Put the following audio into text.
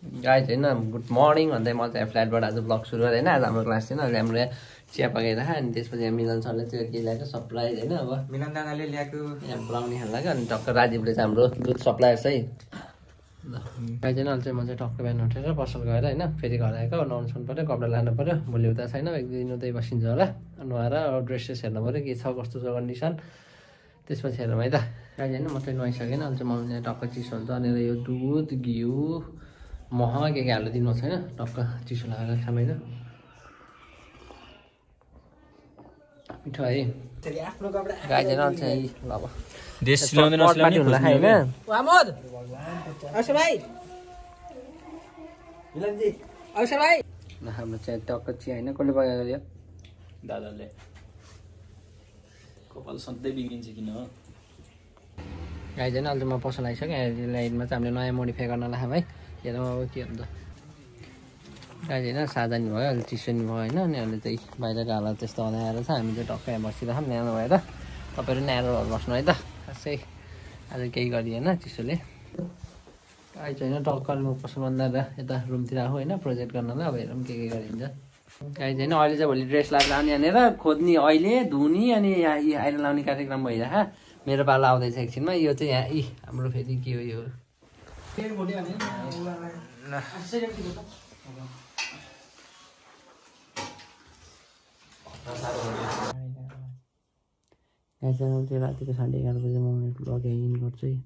Guys होइन good morning भन्दै म चाहिँ फ्ल्याटबाट आज ब्लग सुरु गरेँ होइन। आज हाम्रो क्लास थिएन, अहिले हाम्रो चिया पकाइरहेको अनि त्यसपछि मिलन सरले चाहिँ के ल्याएको सरप्राइज होइन। अब मिलन दादाले ल्याएको यहाँ ब्राउनी खान लाग्यो अनि टक्क राजीवले चाहिँ हाम्रो दुध सप्लायर चाहिँ गाइज होइन। अहिले चाहिँ म चाहिँ टक्क बिहान उठेर पसल गएर होइन फेरि घर आएको नुहाउनु सुन्नु पऱ्यो, कपडा लानु पऱ्यो, भोलि उता छैन एक दुई दिन उतै बसिन्छ होला। नुहाएर ड्रेसेस हेर्नु पऱ्यो के छ कस्तो छ कन्डिसन, त्यसपछि हेरौँ है त। गाइज होइन म चाहिँ नुहाइसकेन, अहिले चाहिँ मम्मीले टक्क चिसो हुन्छ अनि यो दुध घिउ मह के हालेर दिनु छैन, टक्क चिसो लगाएर खाम होइन। मिठो है आफ्नो कपडा गाइज होइन चाहिँ ल अब देश सिलाउँदैन पार्टी हुन होइन। आमोद अवश्य भाइ मिलनजी अवश्य भाइ ल हाम्रो चाहिँ टक्क चिया होइन कसले पकाएको यो दादाले कपाल सधैँ बिग्रिन्छ किन हो। गाइज होइन अहिले म पसल आइसकेँ, लाइनमा चाहिँ हामीले नयाँ मोडिफाई गर्न लाग्यो भाइ। हेरौँ अब के हुन्छ। गाइज होइन सादा नि भयो अहिले चिसो नि भयो होइन। अनि अहिले चाहिँ बाहिरको हालत त्यस्तो हराएर छ, हामी चाहिँ टक्कै बसिरहेको न्यानो भएर। तपाईँहरू न्यानोहरू बस्नु है त, खासै आज केही गरिएन चिसोले। गाइज होइन टक्क म पसल बन्दा यता रुमतिर आएको होइन प्रोजेक्ट गर्नलाई, अब हेरौँ के गरिन्छ। गाइज होइन अहिले चाहिँ भोलि ड्रेस लगाएर आउने यहाँनिर खोज्ने अहिले धुने अनि यहाँ आइरन लाउने कार्यक्रम भइरहेको। मेरो पालो आउँदैछ एकछिनमा। यो चाहिँ यहाँ हाम्रो फेरि के हो यो रातिको 11:30 बजे म ब्लग इन गर्छु है।